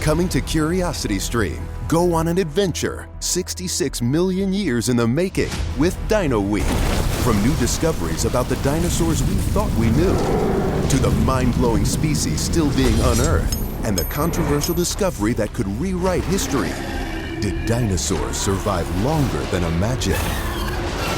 Coming to Curiosity Stream, go on an adventure 66 million years in the making with Dino Week. From new discoveries about the dinosaurs we thought we knew, to the mind-blowing species still being unearthed, and the controversial discovery that could rewrite history. Did dinosaurs survive longer than imagined?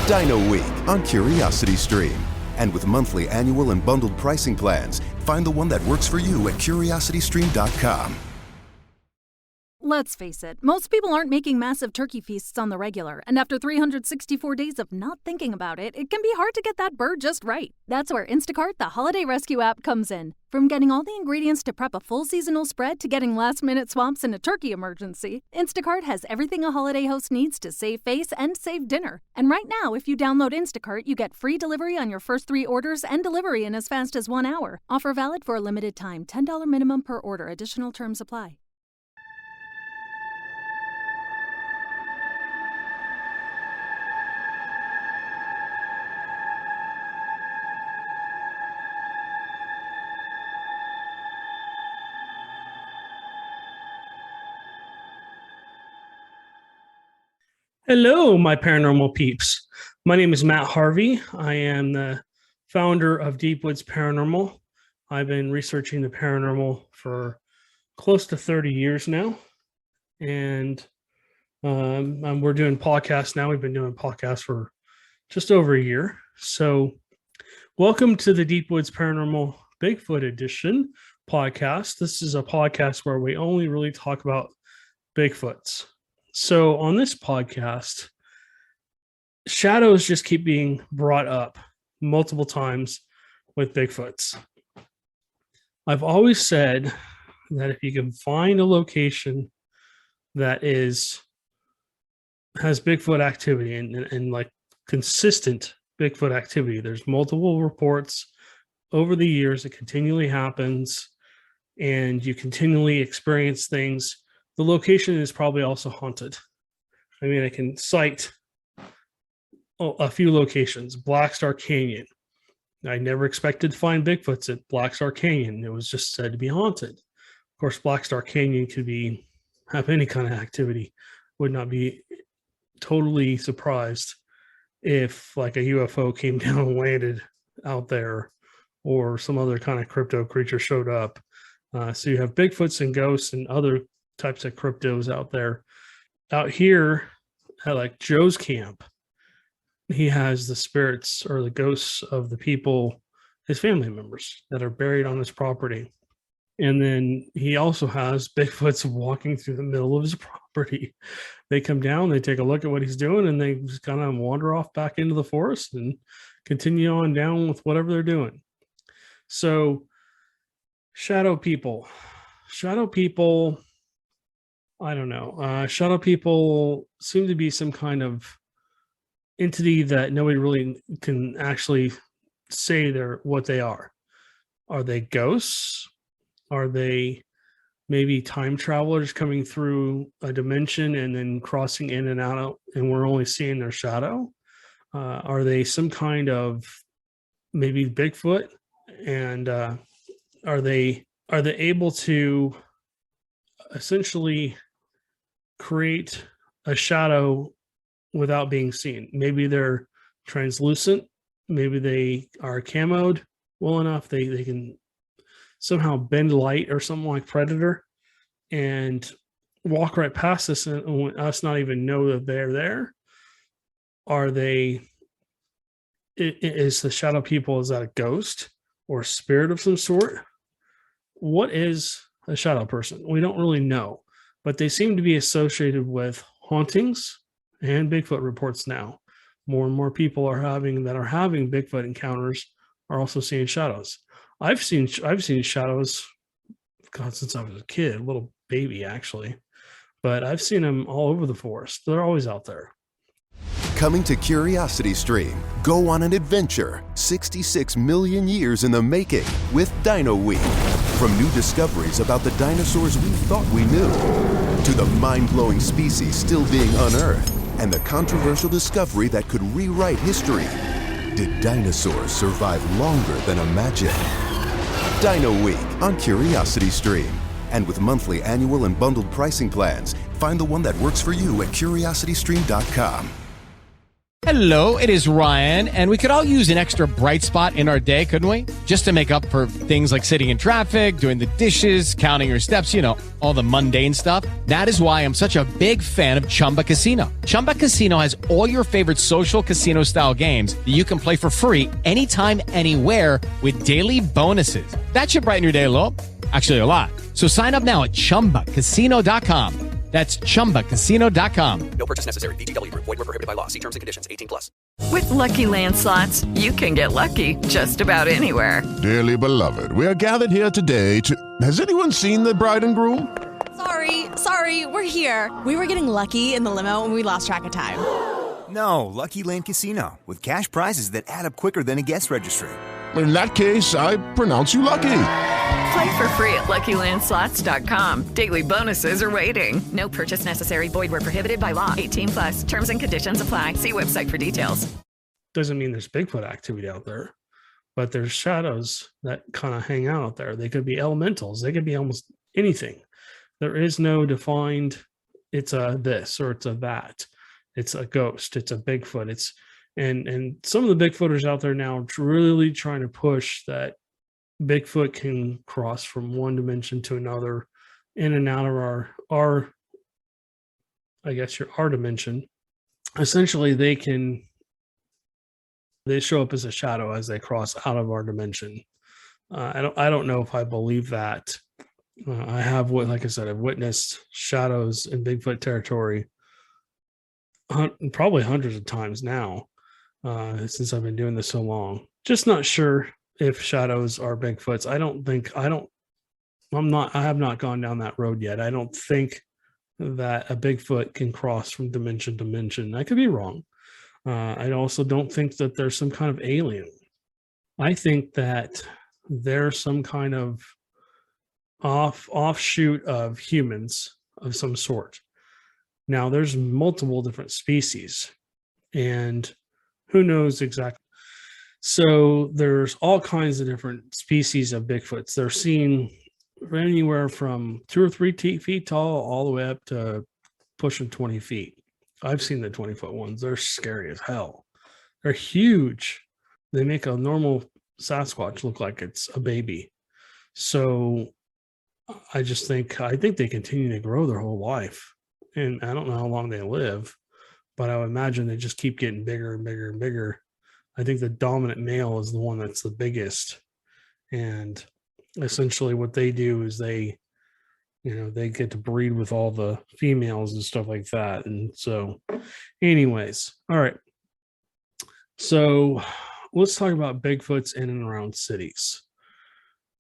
Dino Week on Curiosity Stream. And with monthly, annual, and bundled pricing plans, find the one that works for you at curiositystream.com. Let's face it, most people aren't making massive turkey feasts on the regular, and after 364 days of not thinking about it, it can be hard to get that bird just right. That's where Instacart, the holiday rescue app, comes in. From getting all the ingredients to prep a full seasonal spread to getting last-minute swaps in a turkey emergency, Instacart has everything a holiday host needs to save face and save dinner. And right now, if you download Instacart, you get free delivery on your first 3 orders and delivery in as fast as 1 hour. Offer valid for a limited time. $10 minimum per order. Additional terms apply. Hello, my paranormal peeps. My name is Matt Harvey. I am the founder of Deep Woods Paranormal. I've been researching the paranormal for close to 30 years now. And we're doing podcasts now. We've been doing podcasts for just over a year. So welcome to the Deep Woods Paranormal Bigfoot Edition podcast. This is a podcast where we only really talk about Bigfoots. So on this podcast, shadows just keep being brought up multiple times with Bigfoots. I've always said that if you can find a location that has Bigfoot activity and like consistent Bigfoot activity, there's multiple reports over the years, it continually happens, and you continually experience things. The location is probably also haunted. I mean, I can cite a few locations. Black Star Canyon. I never expected to find Bigfoots at Black Star Canyon. It was just said to be haunted. Of course, Black Star Canyon could have any kind of activity. Would not be totally surprised if like a UFO came down and landed out there, or some other kind of crypto creature showed up. So you have Bigfoots and ghosts and other types of cryptos out there. Out here at like Joe's camp, he has the spirits or the ghosts of the people, his family members that are buried on his property. And then he also has Bigfoots walking through the middle of his property. They come down, they take a look at what he's doing, and they just kind of wander off back into the forest and continue on down with whatever they're doing. So shadow people, I don't know. Shadow people seem to be some kind of entity that nobody really can actually say what they are. Are they ghosts? Are they maybe time travelers coming through a dimension and then crossing in and out, and we're only seeing their shadow? Are they some kind of maybe Bigfoot? And are they able to essentially create a shadow without being seen? Maybe they're translucent, maybe they are camoed well enough they can somehow bend light or something like Predator and walk right past us and us not even know that they're there. Is the shadow people, is that a ghost or a spirit of some sort? What is a shadow person? We don't really know, but they seem to be associated with hauntings and Bigfoot reports now. More and more people are having Bigfoot encounters are also seeing shadows. I've seen shadows, God, since I was a kid, a little baby actually, but I've seen them all over the forest. They're always out there. Coming to Curiosity Stream, go on an adventure 66 million years in the making with Dino Week. From new discoveries about the dinosaurs we thought we knew, to the mind-blowing species still being unearthed, and the controversial discovery that could rewrite history. Did dinosaurs survive longer than imagined? Dino Week on Curiosity Stream. And with monthly, annual, and bundled pricing plans, find the one that works for you at curiositystream.com. Hello, it is Ryan, and we could all use an extra bright spot in our day, couldn't we? Just to make up for things like sitting in traffic, doing the dishes, counting your steps, you know, all the mundane stuff. That is why I'm such a big fan of Chumba Casino. Chumba Casino has all your favorite social casino-style games that you can play for free anytime, anywhere with daily bonuses. That should brighten your day a little. Actually, a lot. So sign up now at ChumbaCasino.com. That's ChumbaCasino.com. No purchase necessary. VGW Group. Void where prohibited by law. See terms and conditions. 18+. With Lucky Land Slots, you can get lucky just about anywhere. Dearly beloved, we are gathered here today to... Has anyone seen the bride and groom? Sorry, we're here. We were getting lucky in the limo and we lost track of time. No, Lucky Land Casino, with cash prizes that add up quicker than a guest registry. In that case, I pronounce you lucky. Play for free at LuckyLandSlots.com. Daily bonuses are waiting. No purchase necessary. Void where prohibited by law. 18+. Terms and conditions apply. See website for details. Doesn't mean there's Bigfoot activity out there, but there's shadows that kind of hang out there. They could be elementals. They could be almost anything. There is no defined, it's a this or it's a that. It's a ghost. It's a Bigfoot. And some of the Bigfooters out there now are really trying to push that Bigfoot can cross from one dimension to another, in and out of our dimension. Essentially, they show up as a shadow as they cross out of our dimension. I don't know if I believe that. I have, like I said, I've witnessed shadows in Bigfoot territory probably hundreds of times now, since I've been doing this so long. Just not sure if shadows are Bigfoots. I have not gone down that road yet. I don't think that a Bigfoot can cross from dimension to dimension. I could be wrong. I also don't think that there's some kind of alien. I think that there's some kind of offshoot of humans of some sort. Now, there's multiple different species, and who knows exactly. So there's all kinds of different species of Bigfoots. They're seen anywhere from 2 or 3 feet tall all the way up to pushing 20 feet. I've seen the 20-foot ones. They're scary as hell. They're huge. They make a normal Sasquatch look like it's a baby. So I think they continue to grow their whole life. And I don't know how long they live, but I would imagine they just keep getting bigger and bigger and bigger. I think the dominant male is the one that's the biggest. And essentially what they do is they get to breed with all the females and stuff like that. And so anyways, all right. So let's talk about Bigfoots in and around cities.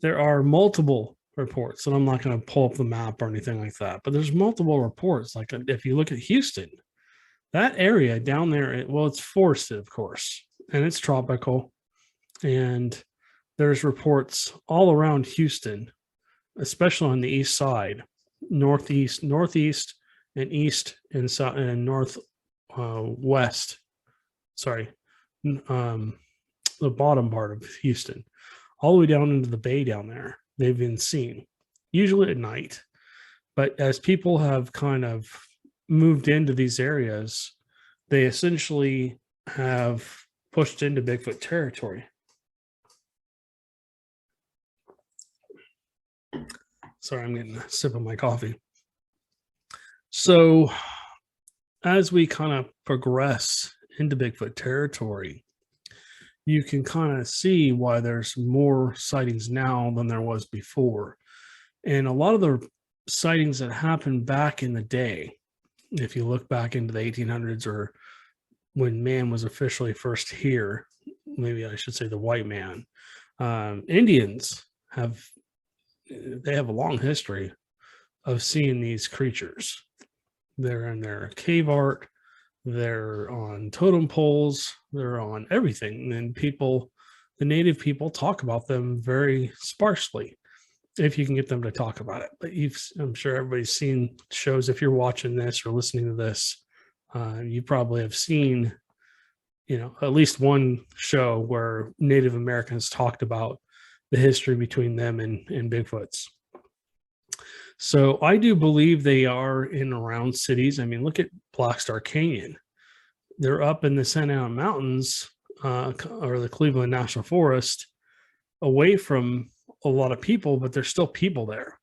There are multiple reports, and I'm not going to pull up the map or anything like that, but there's multiple reports. Like if you look at Houston, that area down there, it's forested, of course, and it's tropical. And there's reports all around Houston, especially on the east side, northeast, and east and south and north west. Sorry, the bottom part of Houston, all the way down into the bay down there. They've been seen, usually at night. But as people have kind of moved into these areas, they essentially have pushed into Bigfoot territory. Sorry, I'm getting a sip of my coffee. So as we kind of progress into Bigfoot territory, you can kind of see why there's more sightings now than there was before. And a lot of the sightings that happened back in the day, if you look back into the 1800s or when man was officially first here, maybe I should say the white man, Indians have a long history of seeing these creatures. They're in their cave art. They're on totem poles, they're on everything. And the native people talk about them very sparsely, if you can get them to talk about it. But I'm sure everybody's seen shows. If you're watching this or listening to this, you probably have seen, at least one show where Native Americans talked about the history between them and Bigfoots. So I do believe they are in around cities. I mean, look at Black Star Canyon. They're up in the Santa Ana Mountains, or the Cleveland National Forest, away from a lot of people, but there's still people there.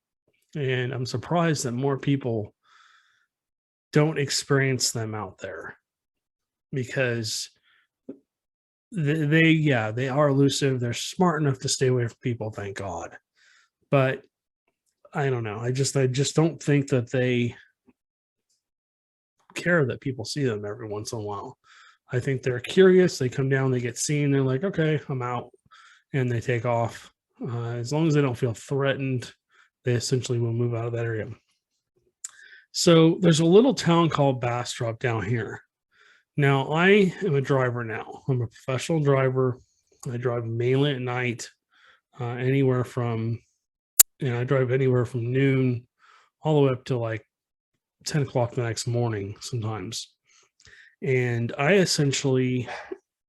And I'm surprised that more people don't experience them out there, because they are elusive. They're smart enough to stay away from people, thank God. But I don't know. I just don't think that they care that people see them every once in a while. I think they're curious. They come down, they get seen, they're like, okay, I'm out, and they take off. As long as they don't feel threatened, they essentially will move out of that area. So there's a little town called Bastrop down here. Now, I am a driver now. I'm a professional driver. I drive mainly at night, anywhere from, I drive anywhere from noon all the way up to like 10 o'clock the next morning sometimes. And I essentially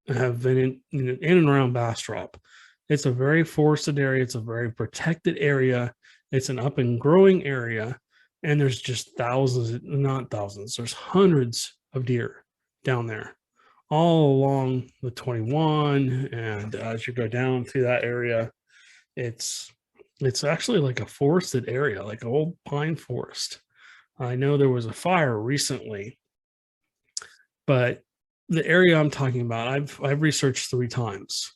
have been in and around Bastrop. It's a very forested area. It's a very protected area. It's an up and growing area. And there's just not thousands, there's hundreds of deer down there all along the 21. And as you go down through that area, it's actually like a forested area, like an old pine forest. I know there was a fire recently, but the area I'm talking about, I've researched 3 times.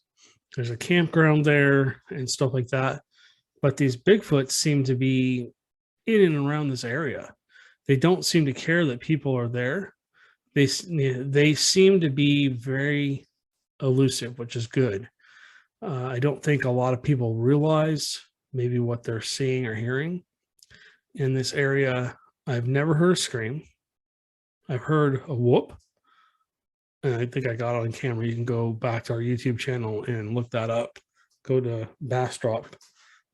There's a campground there and stuff like that, but these Bigfoots seem to be in and around this area. They don't seem to care that people are there. They seem to be very elusive, which is good. I don't think a lot of people realize maybe what they're seeing or hearing in this area. I've never heard a scream. I've heard a whoop, and I think I got it on camera. You can go back to our YouTube channel and look that up. Go to Bastrop.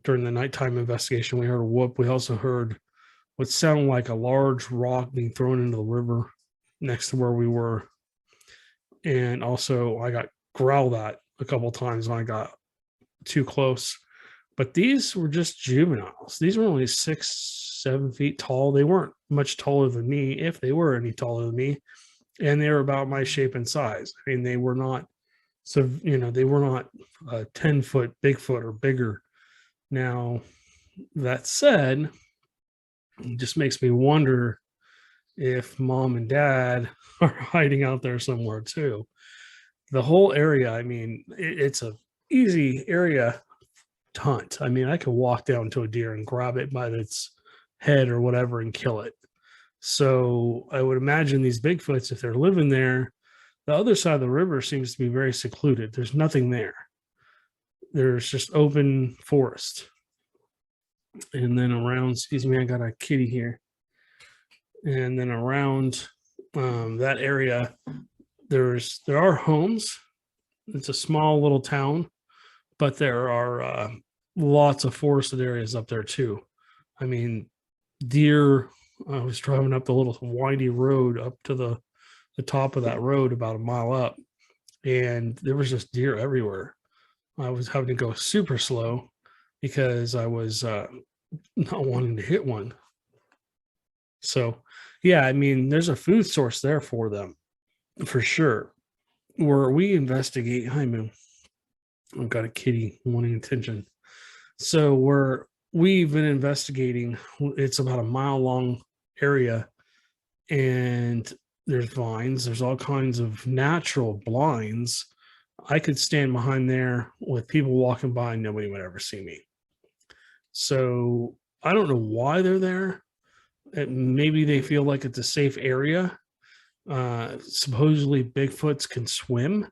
During the nighttime investigation, we heard a whoop. We also heard what sounded like a large rock being thrown into the river next to where we were. And also, I got growled at a couple times when I got too close. But these were just juveniles. These were only 6-7 feet tall. They weren't much taller than me, if they were any taller than me. And they were about my shape and size. I mean, they were not, they were not a 10-foot Bigfoot or bigger. Now, that said, it just makes me wonder if mom and dad are hiding out there somewhere too. The whole area, I mean, it's a easy area to hunt. I mean, I could walk down to a deer and grab it by its head or whatever and kill it. So I would imagine these Bigfoots, if they're living there, the other side of the river seems to be very secluded. There's nothing there. There's just open forest. And then around, excuse me, I got a kitty here. And then around that area, there are homes. It's a small little town, but there are lots of forested areas up there too. I mean, deer. I was driving up the little windy road up to the top of that road about a mile up, and there was just deer everywhere. I was having to go super slow because I was not wanting to hit one. So, yeah, I mean, there's a food source there for them, for sure. Where we investigate, hi, man, I've got a kitty wanting attention. So where we've been investigating, it's about a mile long area, and there's vines, there's all kinds of natural blinds. I could stand behind there with people walking by and nobody would ever see me. So I don't know why they're there. Maybe they feel like it's a safe area. Supposedly Bigfoots can swim.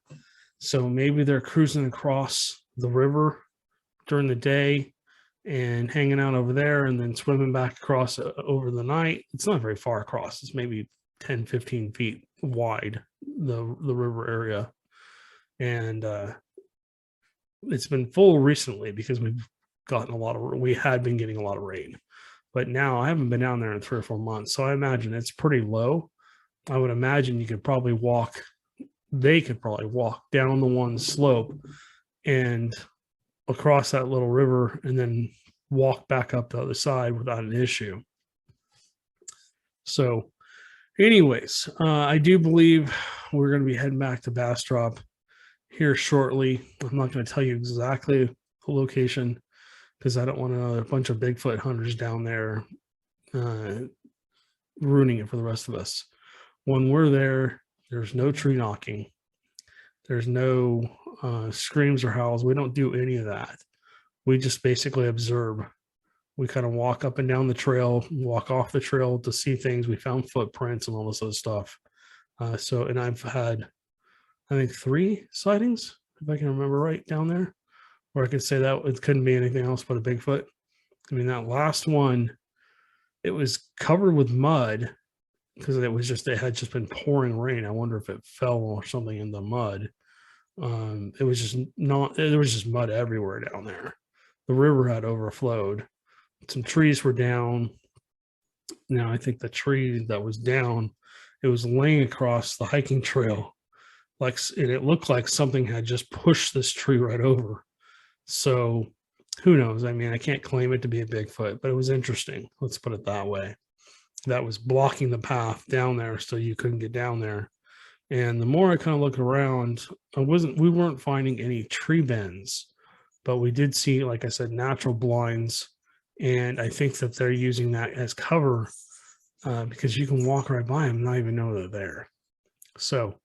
So maybe they're cruising across the river during the day and hanging out over there and then swimming back across over the night. It's not very far across. It's maybe 10, 15 feet wide, the river area. And it's been full recently because we had been getting a lot of rain. But now I haven't been down there in 3 or 4 months. So I imagine it's pretty low. I would imagine they could probably walk down the one slope and across that little river and then walk back up the other side without an issue. So anyways, I do believe we're going to be heading back to Bastrop here shortly. I'm not going to tell you exactly the location because I don't want a bunch of Bigfoot hunters down there ruining it for the rest of us. When we're there, there's no tree knocking. There's no screams or howls. We don't do any of that. We just basically observe. We kind of walk up and down the trail, walk off the trail to see things. We found footprints and all this other stuff. And I've had, I think, 3 sightings, if I can remember right, down there, where I could say that it couldn't be anything else but a Bigfoot. I mean, that last one, it was covered with mud because it had just been pouring rain. I wonder if it fell or something in the mud. There was just mud everywhere down there. The river had overflowed. Some trees were down. Now, I think the tree that was down, it was laying across the hiking trail, and it looked like something had just pushed this tree right over. So who knows? I mean, I can't claim it to be a Bigfoot, but it was interesting. Let's put it that way. That was blocking the path down there, so you couldn't get down there. And the more I kind of looked around, we weren't finding any tree bends, but we did see, like I said, natural blinds. And I think that they're using that as cover because you can walk right by them and not even know they're there. So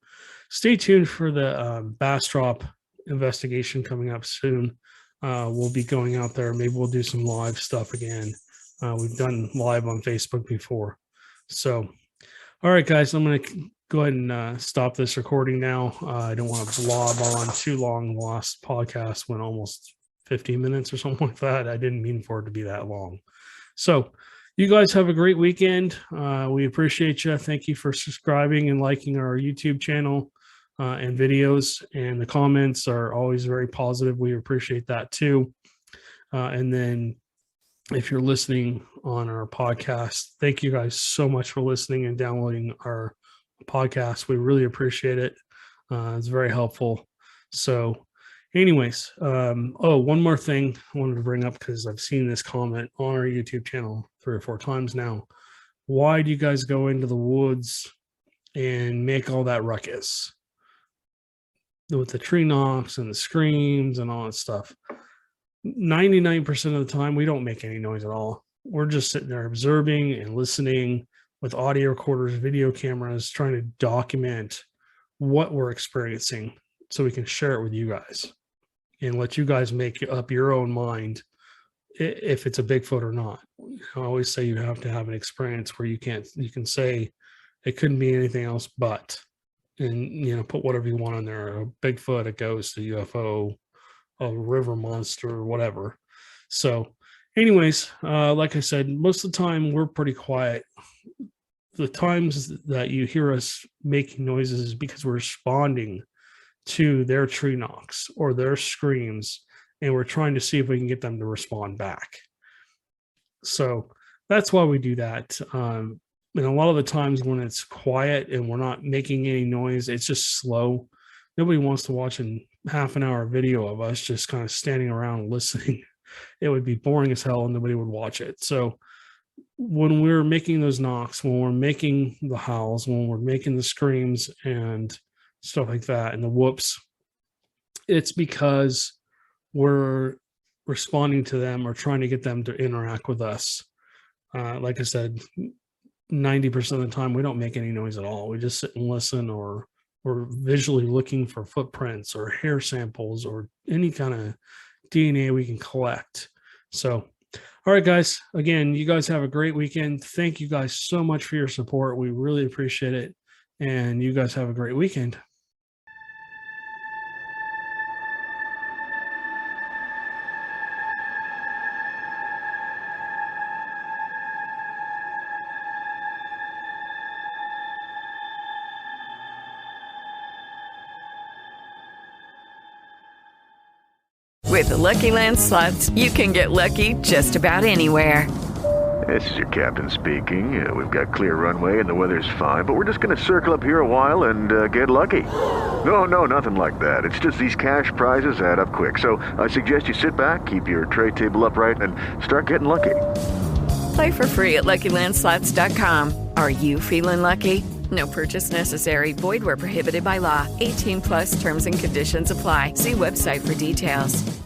stay tuned for the Bastrop investigation coming up soon. We'll be going out there. Maybe we'll do some live stuff again. We've done live on Facebook before. So, all right, guys, I'm going to go ahead and stop this recording now. I don't want to blob on too long. The last podcast went almost 15 minutes or something like that. I didn't mean for it to be that long. So you guys have a great weekend. We appreciate you. Thank you for subscribing and liking our YouTube channel and videos. And the comments are always very positive. We appreciate that too. And then if you're listening on our podcast, thank you guys so much for listening and downloading our podcast. We really appreciate it. It's very helpful. So anyways, one more thing I wanted to bring up because I've seen this comment on our YouTube channel 3 or 4 times now. Why do you guys go into the woods and make all that ruckus with the tree knocks and the screams and all that stuff? 99% of the time, we don't make any noise at all. We're just sitting there observing and listening with audio recorders, video cameras, trying to document what we're experiencing so we can share it with you guys and let you guys make up your own mind if it's a Bigfoot or not. I always say you have to have an experience where you can say it couldn't be anything else but, and put whatever you want on there, a Bigfoot, a ghost, a UFO, a river monster, or whatever. So anyways, like I said, most of the time we're pretty quiet. The times that you hear us making noises is because we're responding to their tree knocks or their screams, and we're trying to see if we can get them to respond back. So that's why we do that. And a lot of the times when it's quiet and we're not making any noise, it's just slow. Nobody wants to watch a half an hour video of us just kind of standing around listening. It would be boring as hell and nobody would watch it. So when we're making those knocks, when we're making the howls, when we're making the screams and stuff like that and the whoops, it's because we're responding to them or trying to get them to interact with us. Like I said, 90% of the time we don't make any noise at all. We just sit and listen, or we're visually looking for footprints or hair samples or any kind of DNA we can collect. So, all right, guys, again, you guys have a great weekend. Thank you guys so much for your support. We really appreciate it. And you guys have a great weekend. With the Lucky Land Slots, you can get lucky just about anywhere. This is your captain speaking. We've got clear runway and the weather's fine, but we're just going to circle up here a while and get lucky. No, nothing like that. It's just these cash prizes add up quick. So I suggest you sit back, keep your tray table upright, and start getting lucky. Play for free at LuckyLandSlots.com. Are you feeling lucky? No purchase necessary. Void where prohibited by law. 18+ terms and conditions apply. See website for details.